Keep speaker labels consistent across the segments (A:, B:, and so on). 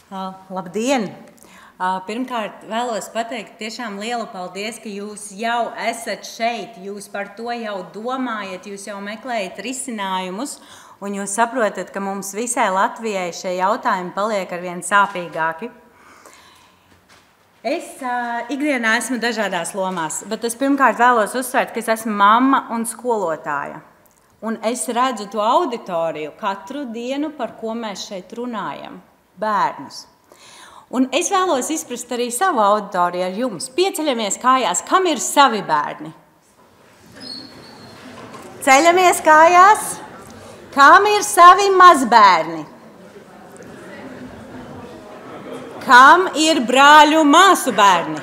A: Labdien! Pirmkārt, vēlos pateikt tiešām lielu paldies, ka jūs jau esat šeit, jūs par to jau domājat, jūs jau meklējat risinājumus, un jūs saprotat, ka mums visai Latvijai šie jautājumi paliek arvien sāpīgāki. Es ikdienā esmu dažādās lomās, bet es pirmkārt vēlos uzsvērt, ka es esmu mamma un skolotāja. Un es redzu to auditoriju katru dienu, par ko mēs šeit runājam – bērnus. Un es vēlos izprast arī savu auditoriju ar jums. Pieceļamies kājās, kam ir savi bērni? Ceļamies kājās, kam ir savi mazbērni? Kam ir brāļu māsu bērni?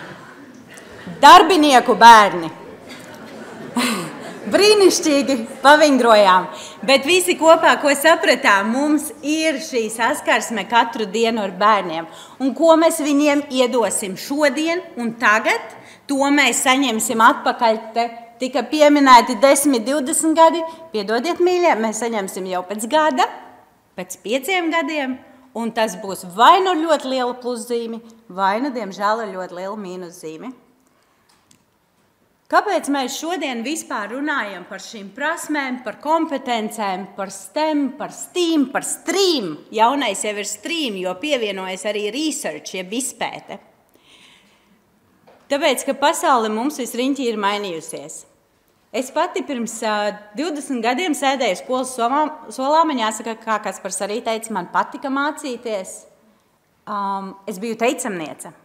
A: Darbinieku bērni? Brīnišķīgi pavingrojām, bet visi kopā, ko sapratām, mums ir šī saskarsme katru dienu ar bērniem. Un ko mēs viņiem iedosim šodien un tagad, to mēs saņemsim atpakaļ. Tika pieminēti 10, 20 gadi, piedodiet mīļie, mēs saņemsim jau pēc gada, pēc 5 gadiem, un tas būs vai nu ļoti liela pluszīme, vai nu, diemžēl, ar ļoti lielu mīnuszīmi. Kāpēc mēs šodien vispār runājam par šīm prasmēm, par kompetencēm, par STEM, par STEAM, par STREAM? Jaunais jau ir STREAM, jo pievienojas arī research, jeb izpēte. Tāpēc, ka pasaule mums visriņķi ir mainījusies. Es pati pirms 20 gadiem sēdēju skolas solā, man jāsaka, kā Kaspars arī teica, man patika mācīties. Es biju teicamniece.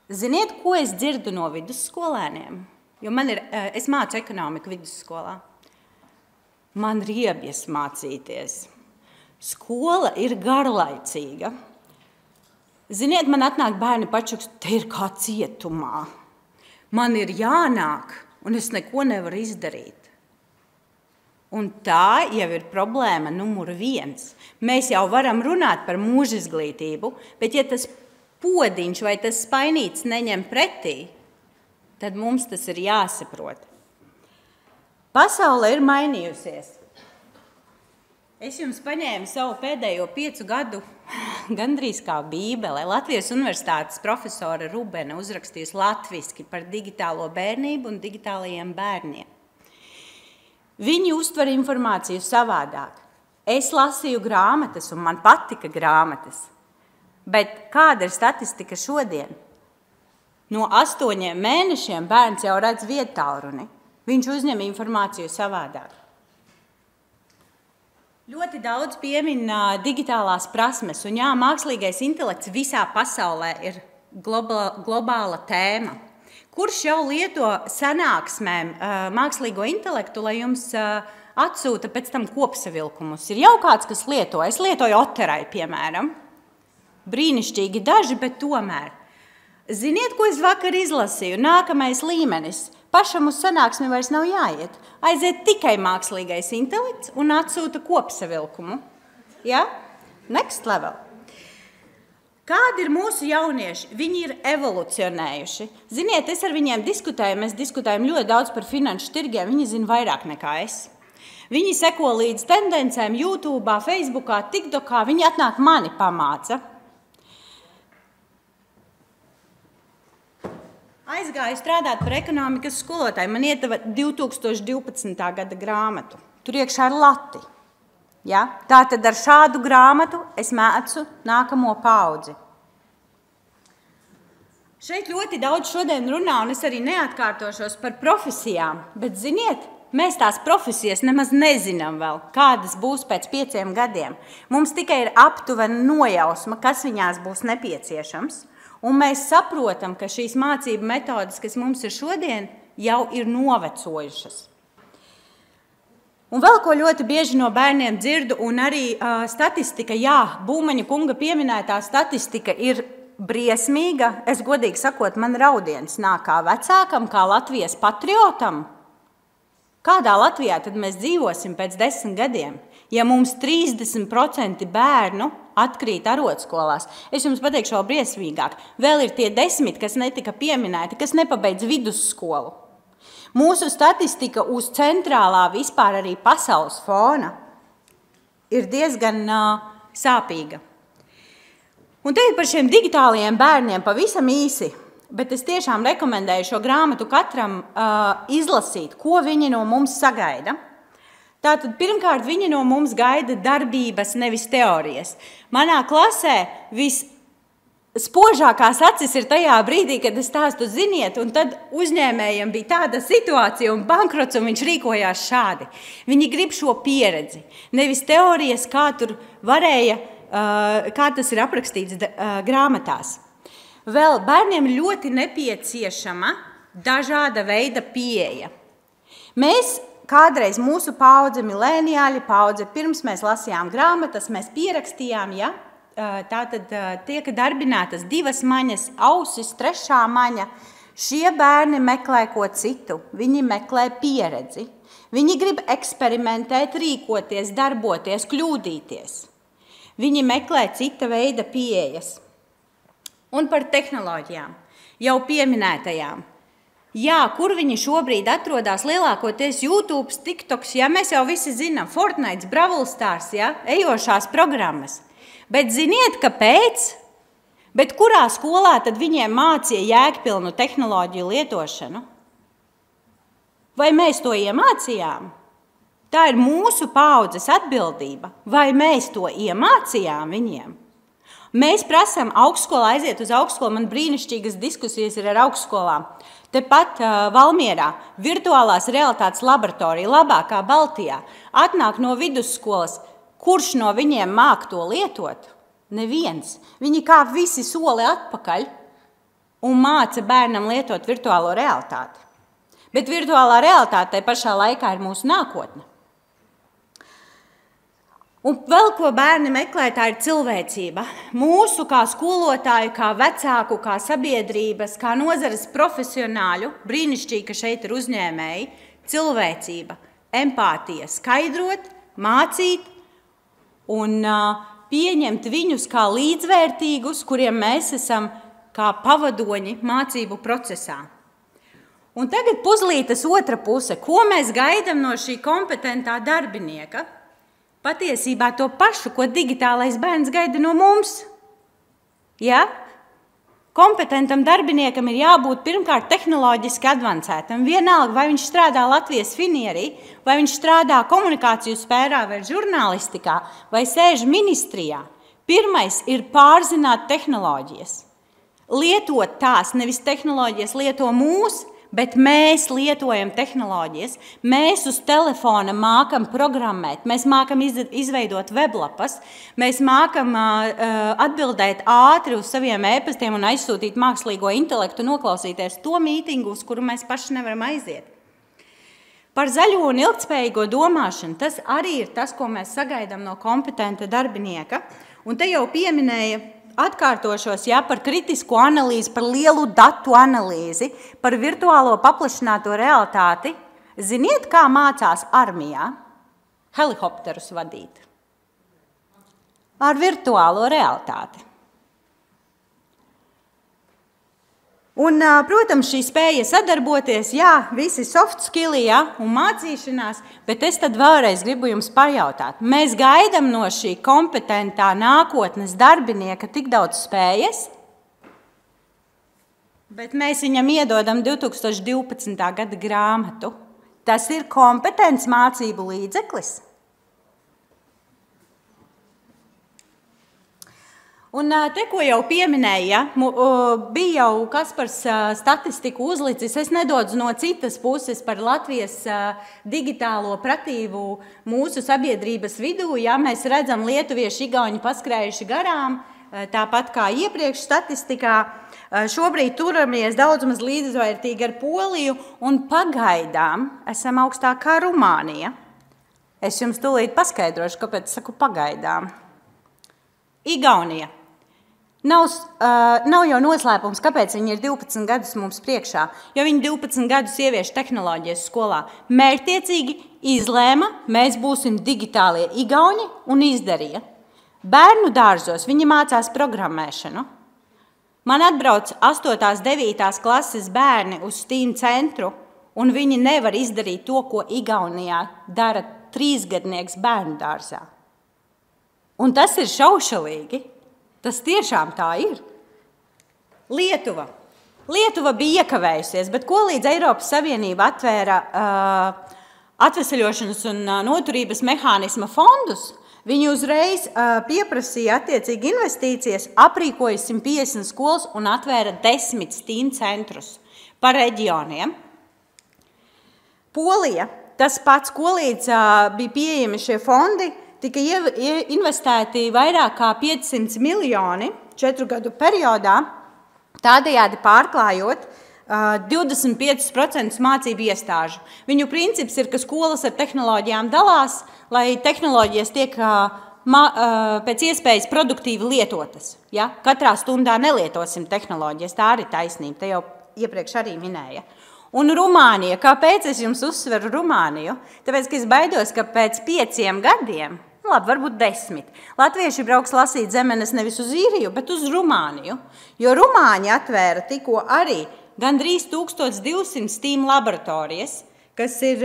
A: Ziniet, ko es dzirdu no vidusskolēniem? Jo es mācu ekonomiku vidusskolā. Man riebjas mācīties. Skola ir garlaicīga. Ziniet, man atnāk bērni pačuks, te ir kā cietumā. Man ir jānāk, un es neko nevaru izdarīt. Un tā jau ir problēma numur 1. Mēs jau varam runāt par mūža izglītību, bet ja tas podiņš vai tas spainīts neņem pretī, tad mums tas ir jāsaprot. Pasaule ir mainījusies. Es jums paņēmu savu pēdējo 5 gadu gandrīz kā bībele. Latvijas Universitātes profesora Rubena uzrakstījusi latviski par digitālo bērnību un digitālajiem bērniem. Viņi uztver informāciju savādāk. Es lasīju grāmatas, un man patika grāmatas. Bet kāda ir statistika šodien? No 8 mēnešiem bērns jau redz viedtālruni. Viņš uzņem informāciju savādāk. Ļoti daudz piemin digitālās prasmes, un jā, mākslīgais intelekts visā pasaulē ir globāla tēma. Kurš jau lieto sanāksmēm mākslīgo intelektu, lai jums atsūta pēc tam kopsavilkumus? Ir jau kāds, kas lieto. Es lietoju Oterai, piemēram. Brīnišķīgi daži, bet tomēr. Ziniet, ko es vakar izlasīju? Nākamais līmenis. Pašam uz sanāksmi vairs nav jāiet. Aiziet tikai mākslīgais intelekts un atsūta kopsavilkumu. Ja? Next level. Kādi ir mūsu jaunieši? Viņi ir evolucionējuši. Ziniet, es ar viņiem diskutēju, mēs diskutējam ļoti daudz par finanšu tirgiem, viņi zina vairāk nekā es. Viņi seko līdz tendencēm YouTube, Facebookā, TikTokā, viņi atnāk mani pamāca. Aizgāju strādāt par ekonomikas skolotāju. Man iedeva 2012. gada grāmatu. Tur iekšā ir lati. Ja? Tātad ar šādu grāmatu es mēcu nākamo paudzi. Šeit ļoti daudz šodien runā, un es arī neatkārtošos par profesijām. Bet ziniet, mēs tās profesijas nemaz nezinām vēl, kādas būs pēc 5 gadiem. Mums tikai ir aptuvena nojausma, kas viņās būs nepieciešams. Un mēs saprotam, ka šīs mācību metodas, kas mums ir šodien, jau ir novecojušas. Un vēl ko ļoti bieži no bērniem dzirdu, un arī statistika, jā, Būmaņa kunga pieminētā statistika ir briesmīga. Es godīgi sakot, man raudiens nāk kā vecākam, kā Latvijas patriotam. Kādā Latvijā tad mēs dzīvosim pēc 10 gadiem? Ja mums 30% bērnu atkrīt arotskolās, es jums pateikšu vēl briesmīgāk. Vēl ir tie 10, kas netika pieminēti, kas nepabeidz vidusskolu. Mūsu statistika uz centrālā vispār arī pasaules fona ir diezgan sāpīga. Un tagad par šiem digitālajiem bērniem pavisam īsi, bet es tiešām rekomendēju šo grāmatu katram izlasīt, ko viņi no mums sagaida. Tātad pirmkārt viņi no mums gaida darbības, nevis teorijas. Manā klasē spožākās acis ir tajā brīdī, kad es stāstu, ziniet, un tad uzņēmējiem bija tāda situācija un bankrots, un viņš rīkojās šādi. Viņi grib šo pieredzi, nevis teorijas, kā tur varēja, kā tas ir aprakstīts grāmatās. Vēl bērniem ļoti nepieciešama dažāda veida pieeja. Mēs kādreiz mūsu paudze, milēniāļi paudze, pirms mēs lasījām grāmatas, mēs pierakstījām, ja? Tātad tiek darbinātas 2 maņas, ausis, 3. maņa. Šie bērni meklē ko citu, viņi meklē pieredzi. Viņi grib eksperimentēt, rīkoties, darboties, kļūdīties. Viņi meklē cita veida pieejas. Un par tehnoloģijām, jau pieminētajām. Jā, kur viņi šobrīd atrodas lielākoties YouTube, TikToks, ja mēs jau visi zinām, Fortnite, Brawl Stars, ja, ejošās programmas. Bet ziniet, kāpēc? Bet kurā skolā tad viņiem mācīja jēgpilnu tehnoloģiju lietošanu? Vai mēs to iemācījām? Tā ir mūsu paaudzes atbildība. Vai mēs to iemācījām viņiem? Mēs prasām augstskolā aiziet uz augstskolu. Man brīnišķīgas diskusijas ir ar augstskolām. Tepat Valmierā virtuālās realitātes laboratorija, labākā Baltijā, atnāk no vidusskolas. Kurš no viņiem māk to lietot? Neviens. Viņi kā visi soli atpakaļ un māca bērnam lietot virtuālo realitāti. Bet virtuālā realitāte pašā laikā ir mūsu nākotne. Un vēl ko bērni meklē, tā ir cilvēcība. Mūsu kā skolotāju, kā vecāku, kā sabiedrības, kā nozares profesionāļu, brīnišķīgi, ka šeit ir uzņēmēji, cilvēcība, empātija, skaidrot, mācīt, un pieņemt viņus kā līdzvērtīgus, kuriem mēs esam kā pavadoņi mācību procesā. Un tagad puzlītes otra puse. Ko mēs gaidām no šī kompetentā darbinieka? Patiesībā to pašu, ko digitālais bērns gaida no mums. Ja? Kompetentam darbiniekam ir jābūt pirmkārt tehnoloģiski advancētam. Vienalga, vai viņš strādā Latvijas finierī, vai viņš strādā komunikāciju sfērā vai žurnālistikā, vai sēž ministrijā. Pirmais ir pārzināt tehnoloģijas. Lietot tās, nevis tehnoloģijas lieto mūs, bet mēs lietojam tehnoloģijas. Mēs uz telefona mākam programmēt, mēs mākam izveidot weblapas, mēs mākam atbildēt ātri uz saviem e-pastiem un aizsūtīt mākslīgo intelektu, noklausīties to mītingu, uz kuru mēs paši nevaram aiziet. Par zaļo un ilgtspējīgo domāšanu, tas arī ir tas, ko mēs sagaidām no kompetenta darbinieka. Un te jau pieminēja, atkārtošos, ja, par kritisko analīzi, par lielu datu analīzi, par virtuālo paplašināto realitāti. Ziniet, kā mācās armijā helikopterus vadīt? Ar virtuālo realitāti. Un, protams, šī spēja sadarboties, jā, visi soft skilli, jā, un mācīšanās, bet es tad vēlreiz gribu jums pajautāt. Mēs gaidām no šī kompetentā nākotnes darbinieka tik daudz spējas, bet mēs viņam iedodam 2012. gada grāmatu. Tas ir kompetents mācību līdzeklis. Un te, ko jau pieminēja, bija jau Kaspars statistiku uzlicis, es nedodu no citas puses par Latvijas digitālo pratību mūsu sabiedrības vidū. Ja mēs redzam lietuvieši, igauņi paskrējuši garām, tāpat kā iepriekš statistikā, šobrīd turamies daudz maz līdzvērtīgi ar Poliju un pagaidām esam augstāk kā Rumānija. Es jums tūlīt paskaidrošu, kāpēc saku pagaidām. Igaunija. Nav jau noslēpums, kāpēc viņi ir 12 gadus mums priekšā, jo viņi 12 gadus ievieši tehnoloģijas skolā. Mērķtiecīgi izlēma, mēs būsim digitālie igauņi un izdarīja. Bērnu dārzos viņi mācās programmēšanu. Man atbrauc 8. 9. klases bērni uz STEAM centru, un viņi nevar izdarīt to, ko Igaunijā dara 3-gadnieks bērnu dārzā. Un tas ir šaušalīgi. Tas tiešām tā ir. Lietuva bija iekavējusies, bet ko līdz Eiropas Savienība atvēra atveseļošanas un noturības mehānisma fondus, viņi uzreiz pieprasīja attiecīgi investīcijas, aprīkoja 150 skolas un atvēra 10 STEAM centrus pa reģioniem. Polija, tas pats, ko līdz bija pieejami šie fondi, tika investēti vairāk kā 500 miljoni 4 gadu periodā, tādējādi pārklājot 25% mācību iestāžu. Viņu princips ir, ka skolas ar tehnoloģijām dalās, lai tehnoloģijas tiek pēc iespējas produktīvi lietotas. Ja? Katrā stundā nelietosim tehnoloģijas, tā arī taisnība, te jau iepriekš arī minēja. Un Rumānija, kāpēc es jums uzsveru Rumāniju? Tāpēc, ka es baidos, ka pēc 5 gadiem, labi, varbūt 10, latvieši brauks lasīt zemenes nevis uz Īriju, bet uz Rumāniju, jo Rumāņi atvēra tikko arī gandrīz 1200 STEAM laboratorijas, kas ir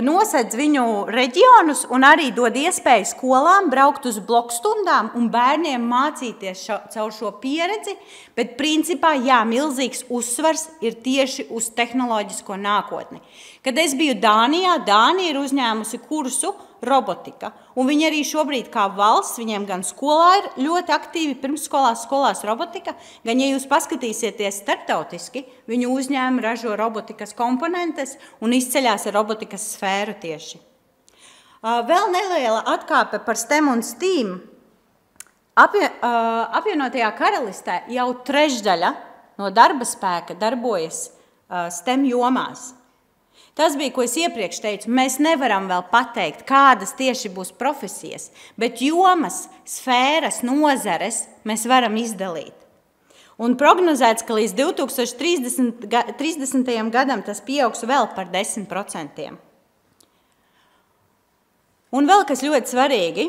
A: nosedz viņu reģionus un arī dod iespēju skolām braukt uz blokstundām un bērniem mācīties caur šo pieredzi, bet principā, jā, milzīgs uzsvars ir tieši uz tehnoloģisko nākotni. Kad es biju Dānijā, Dānija ir uzņēmusi kursu robotika, un viņi arī šobrīd kā valsts, viņiem gan skolā ir ļoti aktīvi pirmsskolās robotika, gan, ja jūs paskatīsieties starptautiski, viņu uzņēmumi ražo robotikas komponentes un izceļās ar robotikas sfēru tieši. Vēl neliela atkāpe par STEM un STEAM. Apvienotajā karalistē jau trešdaļa no darba spēka darbojas STEM jomās. Tas bija, ko es iepriekš teicu, mēs nevaram vēl pateikt, kādas tieši būs profesijas, bet jomas, sfēras, nozares mēs varam izdalīt. Un prognozēts, ka līdz 2030. gadam tas pieaugs vēl par 10%. Un vēl kas ļoti svarīgi,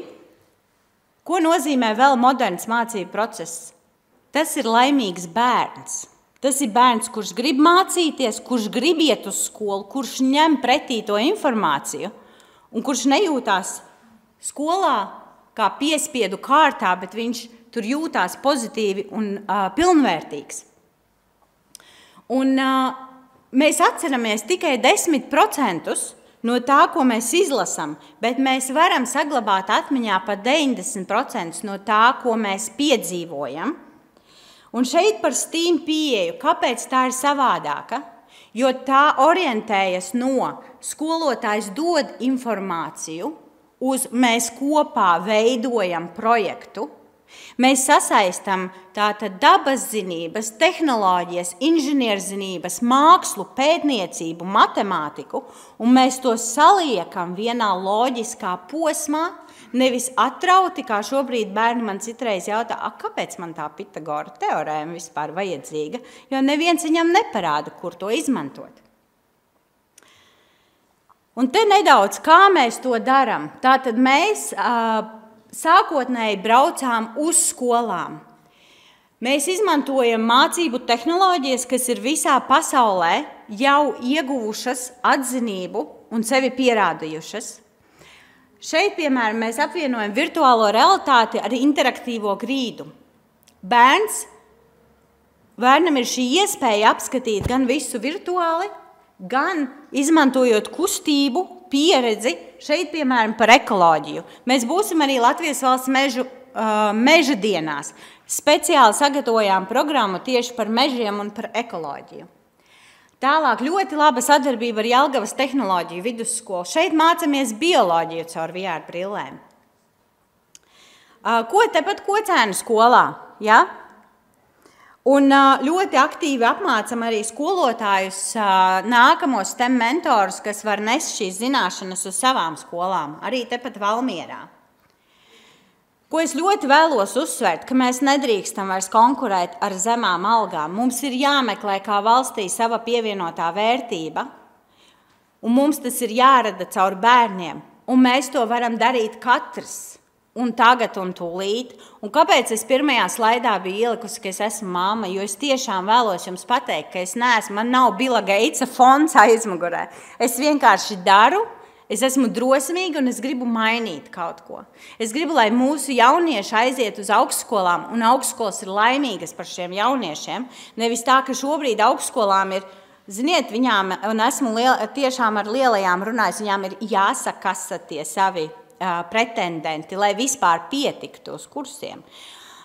A: ko nozīmē vēl moderns mācību process? Tas ir laimīgs bērns. Tas ir bērns, kurš grib mācīties, kurš grib iet uz skolu, kurš ņem pretī to informāciju un kurš nejūtās skolā kā piespiedu kārtā, bet viņš tur jūtās pozitīvi un pilnvērtīgs. Un mēs atceramies tikai 10% no tā, ko mēs izlasam, bet mēs varam saglabāt atmiņā pat 90% no tā, ko mēs piedzīvojam. Un šeit par STEAM pieeju, kāpēc tā ir savādāka? Jo tā orientējas no skolotājs dod informāciju, uz mēs kopā veidojam projektu, mēs sasaistam tātad dabas zinības, tehnoloģijas, inženierzinības, mākslu, pētniecību, matemātiku, un mēs to saliekam vienā loģiskā posmā, nevis atrauti, kā šobrīd bērni man citreiz jautā, kāpēc man tā Pitagora teorēma vispār vajadzīga, jo neviens viņam neparāda, kur to izmantot. Un te nedaudz, kā mēs to daram. Tātad mēs sākotnēji braucām uz skolām. Mēs izmantojam mācību tehnoloģijas, kas ir visā pasaulē jau ieguvušas atzinību un sevi pierādījušas. Šeit, piemēram, mēs apvienojam virtuālo realitāti ar interaktīvo grīdu. Bērnam ir šī iespēja apskatīt gan visu virtuāli, gan izmantojot kustību, pieredzi, šeit, piemēram, par ekoloģiju. Mēs būsim arī Latvijas valsts meža dienās. Speciāli sagatavojām programmu tieši par mežiem un par ekoloģiju. Tālāk ļoti laba sadarbība ar Jelgavas tehnoloģiju vidusskolu. Šeit mācāmies bioloģiju caur VR brillēm. Ko tepat Kocēnu skolā? Ja? Un ļoti aktīvi apmācam arī skolotājus nākamos STEM mentorus, kas var nest šīs zināšanas uz savām skolām, arī tepat Valmierā. Ko es ļoti vēlos uzsvērt, ka mēs nedrīkstam vairs konkurēt ar zemām algām. Mums ir jāmeklē kā valstī sava pievienotā vērtība, un mums tas ir jārada caur bērniem, un mēs to varam darīt katrs, un tagad un tūlīt. Un kāpēc es pirmajā slaidā biju ielikusi, ka es esmu mamma, jo es tiešām vēlos jums pateikt, ka es neesmu, man nav Billa Gatesa fonds aizmugurē. Es vienkārši daru, Es esmu drosmīga un es gribu mainīt kaut ko. Es gribu, lai mūsu jaunieši aiziet uz augstskolām, un augstskolas ir laimīgas par šiem jauniešiem. Nevis tā, ka šobrīd augstskolām ir, ziniet, viņām, un esmu tiešām ar lielajām runājis, viņām ir jāsaka, kas tie savi pretendenti, lai vispār pietiktu uz kursiem.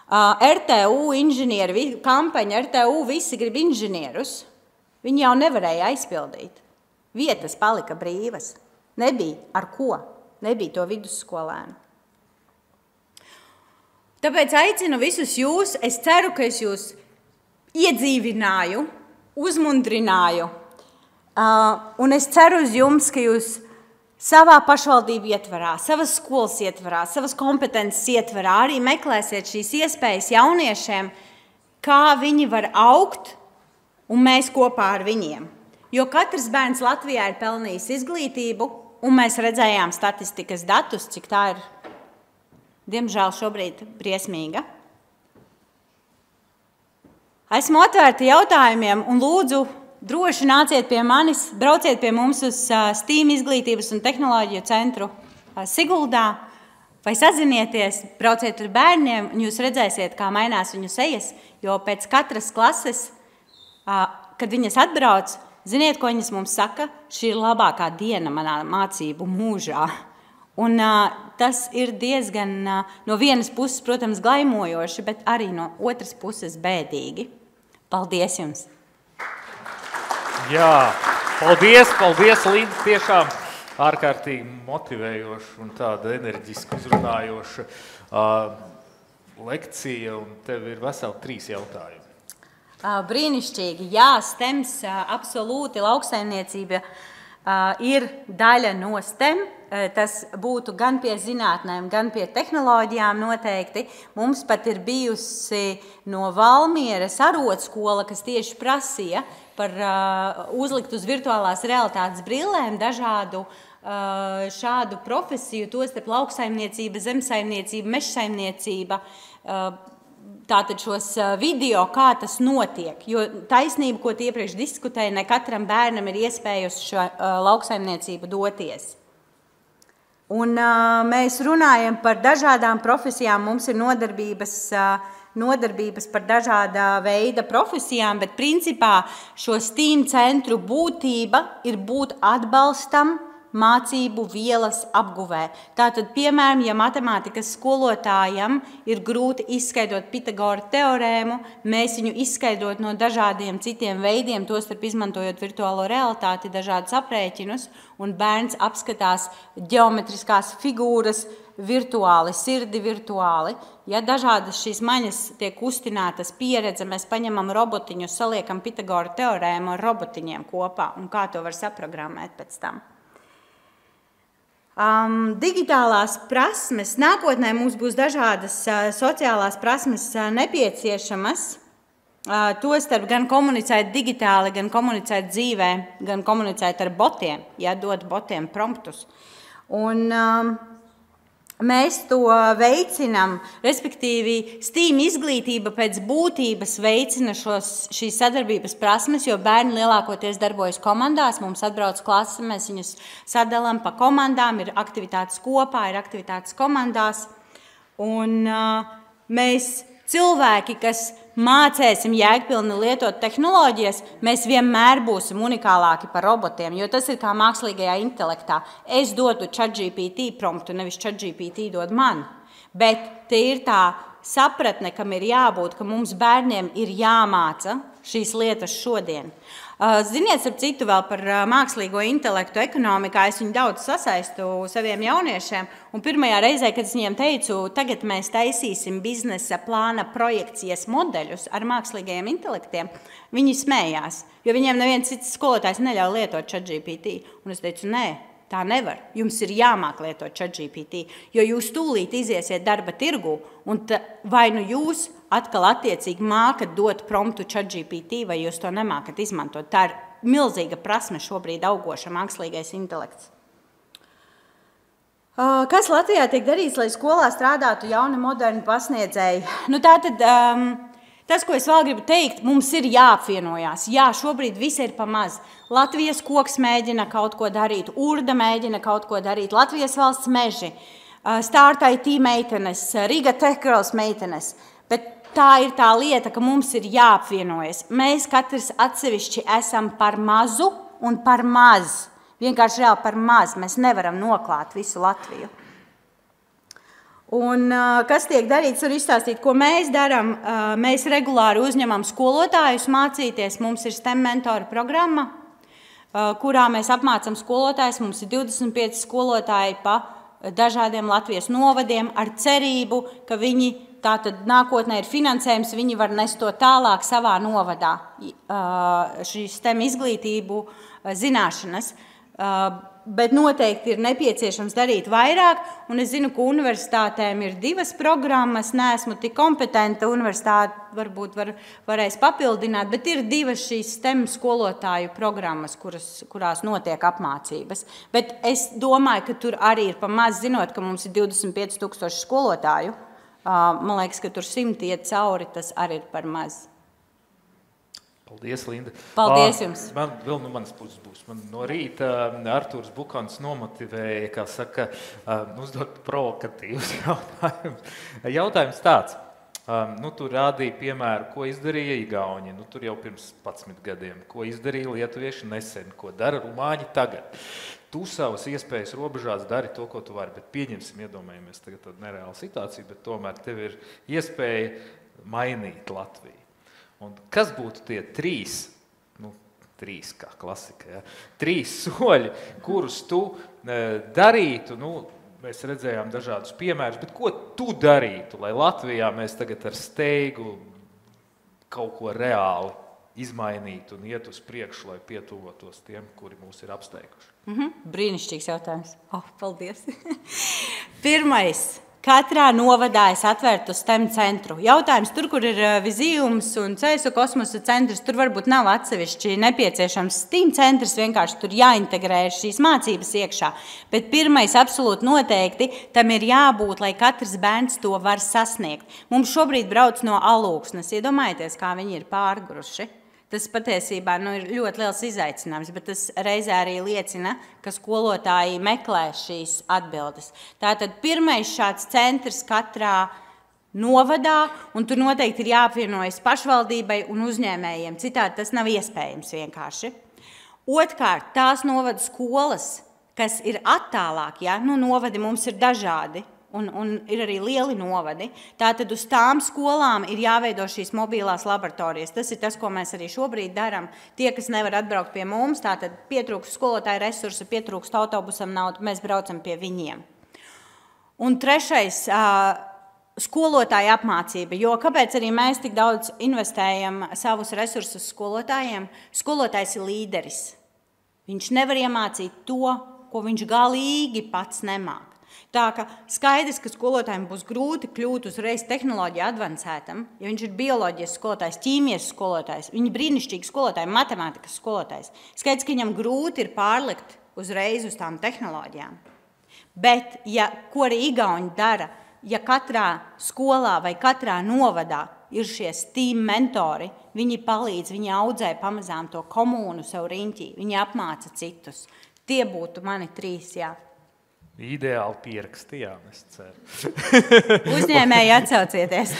A: RTU inženieri, kampaņa RTU, visi grib inženierus. Viņi jau nevarēja aizpildīt. Vietas palika brīvas. Nebija ar ko, nebija to vidusskolēnu. Tāpēc aicinu visus jūs, es ceru, ka es jūs iedzīvināju, uzmundrināju, un es ceru uz jums, ka jūs savā pašvaldību ietvarā, savas skolas ietvarā, savas kompetences ietvarā arī meklēsiet šīs iespējas jauniešiem, kā viņi var augt, un mēs kopā ar viņiem. Jo katrs bērns Latvijā ir pelnījis izglītību, un mēs redzējām statistikas datus, cik tā ir, diemžēl, šobrīd briesmīga. Esmu atvērta jautājumiem un lūdzu, droši nāciet pie manis, brauciet pie mums uz STEAM izglītības un tehnoloģiju centru Siguldā, vai sazinieties, brauciet ar bērniem, un jūs redzēsiet, kā mainās viņu sejas, jo pēc katras klases, kad viņas atbrauc, ziniet, ko viņas mums saka? Šī ir labākā diena manā mācību mūžā. Un tas ir diezgan no vienas puses, protams, glaimojoši, bet arī no otras puses bēdīgi. Paldies jums!
B: Jā, paldies, Linda, tiešām ārkārtīgi motivējoša un tāda enerģiski uzrunājoša lekcija, un tev ir veseli 3 jautājumi.
A: Brīnišķīgi, jā, STEMs, absolūti, lauksaimniecība ir daļa no STEM. Tas būtu gan pie zinātnēm, gan pie tehnoloģijām noteikti. Mums pat ir bijusi no Valmieras arotskola, kas tieši prasīja par uzlikt uz virtuālās realitātes brillēm dažādu šādu profesiju, tostarp lauksaimniecība, zemsaimniecība, mežsaimniecība, tātad šos video, kā tas notiek, jo taisnība, ko iepriekš diskutēja, ne katram bērnam ir iespēja uz šo lauksaimniecību doties. Un mēs runājam par dažādām profesijām, mums ir nodarbības par dažādā veida profesijām, bet principā šo STEAM centru būtība ir būt atbalstam mācību vielas apguvē. Tātad, piemēram, ja matemātikas skolotājam ir grūti izskaidrot Pitagora teorēmu, mēs viņu izskaidrot no dažādiem citiem veidiem, tostarp izmantojot virtuālo realitāti, dažādus aprēķinus, un bērns apskatās ģeometriskās figūras virtuāli, sirdi virtuāli. Ja dažādas šīs maņas tiek kustinātas pieredze, mēs paņemam robotiņus, saliekam Pitagora teorēmu ar robotiņiem kopā, un kā to var saprogrammēt pēc tam. Digitālās prasmes. Nākotnē mums būs dažādas sociālās prasmes nepieciešamas, tostarp gan komunicēt digitāli, gan komunicēt dzīvē, gan komunicēt ar botiem, ja dot botiem promptus. Un mēs to veicinam, respektīvi STEAM izglītība pēc būtības veicina šīs sadarbības prasmes, jo bērni lielākoties darbojas komandās, mums atbrauc klase, mēs viņus sadalām pa komandām, ir aktivitātes kopā, ir aktivitātes komandās, un mēs cilvēki, kas mācēsim jēgpilni lietot tehnoloģijas, mēs vienmēr būsim unikālāki par robotiem, jo tas ir kā mākslīgajā intelektā. Es dodu ChatGPT promptu, nevis ChatGPT dod man, bet te ir tā sapratne, kam ir jābūt, ka mums bērniem ir jāmāca šīs lietas šodien. Ziniet, ar citu vēl par mākslīgo intelektu ekonomikā, es viņu daudz sasaistu saviem jauniešiem, un pirmajā reizē, kad es viņiem teicu, tagad mēs taisīsim biznesa plāna projekcijas modeļus ar mākslīgajiem intelektiem, viņi smējās, jo viņiem neviens cits skolotājs neļauj lietot ChatGPT, un es teicu, nē, tā nevar. Jums ir jāmāk lietot ChatGPT, jo jūs tūlīt iziesiet darba tirgu, un vai nu jūs atkal attiecīgi mākat dot promptu ChatGPT, vai jūs to nemākat izmantot. Tā ir milzīga prasme šobrīd augoša mākslīgais intelekts. Kas Latvijā tiek darīts, lai skolā strādātu jauni, moderni pasniedzēji? Nu, tātad Tas, ko es vēl gribu teikt, mums ir jāapvienojās. Jā, šobrīd viss ir pa maz. Latvijas koks mēģina kaut ko darīt, Urda mēģina kaut ko darīt, Latvijas valsts meži, Start IT meitenes, Riga Tech Girls meitenes. Bet tā ir tā lieta, ka mums ir jāapvienojas. Mēs katrs atsevišķi esam par mazu un par maz. Vienkārši reāli par maz. Mēs nevaram noklāt visu Latviju. Un kas tiek darīts, var izstāstīt, ko mēs darām. Mēs regulāri uzņemam skolotājus mācīties. Mums ir STEM mentora programma, kurā mēs apmācam skolotājus. Mums ir 25 skolotāji pa dažādiem Latvijas novadiem ar cerību, ka viņi tātad nākotnē ir finansējums, viņi var nest to tālāk savā novadā, šī STEM izglītību, zināšanas. Bet noteikti ir nepieciešams darīt vairāk, un es zinu, ka universitātēm ir 2 programmas, neesmu tik kompetenta, universitāte varbūt varēs papildināt, bet ir 2 šīs STEM skolotāju programmas, kurās notiek apmācības. Bet es domāju, ka tur arī ir pa maz, zinot, ka mums ir 25 000 skolotāju. Man liekas, ka tur 100 iet cauri, tas arī ir par maz.
B: Paldies, Linda.
A: Paldies jums.
B: Man vēl no manas puses būs. Man no rīta Artūrs Bukans nomotivēja, kā saka, uzdot provokatīvus jautājumus. Jautājums tāds. Tu rādīji piemēru, ko izdarīja Igauņi, tur jau pirms 11 gadiem, ko izdarīja lietuvieši nesen, ko dara rumāņi tagad. Tu savas iespējas robežās dari to, ko tu vari, bet pieņemsim, iedomājamies tagad tādu nereālu situāciju, bet tomēr tev ir iespēja mainīt Latviju. Un kas būtu tie 3, 3 kā klasika, ja? 3 soļi, kurus tu darītu, mēs redzējām dažādus piemērus, bet ko tu darītu, lai Latvijā mēs tagad ar steigu kaut ko reāli izmainītu un iet uz priekšu, lai pietuvotos tiem, kuri mūs ir apsteiguši?
A: Brīnišķīgs jautājums. Paldies. Pirmais. Katrā novadā es atvērtu STEM centru. Jautājums tur, kur ir Vizijums un CSU kosmosa centrs, tur varbūt nav atsevišķi nepieciešams STEAM centrs, vienkārši tur jāintegrē šīs mācības iekšā. Bet pirmais absolūti noteikti tam ir jābūt, lai katrs bērns to var sasniegt. Mums šobrīd brauc no Alūksnes. Iedomājieties, kā viņi ir pārguruši. Tas patiesībā ir ļoti liels izaicinājums, bet tas reizē arī liecina, ka skolotāji meklē šīs atbildes. Tātad pirmais šāds centrs katrā novadā, un tur noteikti ir jāapvienojas pašvaldībai un uzņēmējiem. Citādi tas nav iespējams vienkārši. Otrkārt, tās novada skolas, kas ir attālāk, novadi mums ir dažādi. Un ir arī lieli novadi. Tātad uz tām skolām ir jāveido šīs mobilās laboratorijas. Tas ir tas, ko mēs arī šobrīd darām. Tie, kas nevar atbraukt pie mums, tātad pietrūkst skolotāju resursu, pietrūkst autobusam naudu, mēs braucam pie viņiem. Un trešais, skolotāju apmācība. Jo kāpēc arī mēs tik daudz investējam savus resursus skolotājiem? Skolotājs ir līderis. Viņš nevar iemācīt to, ko viņš galīgi pats nemāk. Tā ka skaidrs, ka skolotājiem būs grūti kļūt uzreiz tehnoloģiju advancētam, ja viņš ir bioloģijas skolotājs, ķīmijas skolotājs, viņi brīnišķīgi skolotāji, matemātikas skolotājs. Skaidrs, ka viņam grūti ir pārlikt uzreiz uz tām tehnoloģijām. Bet, ko arī Igauņi dara, ja katrā skolā vai katrā novadā ir šie STEAM mentori, viņi palīdz, viņi audzē pamazām to komūnu sev riņķī, viņi apmāca citus. Tie būtu mani 3, jā.
B: Ideāli pierakstījām, es ceru.
A: Uzņēmēji atsaucieties.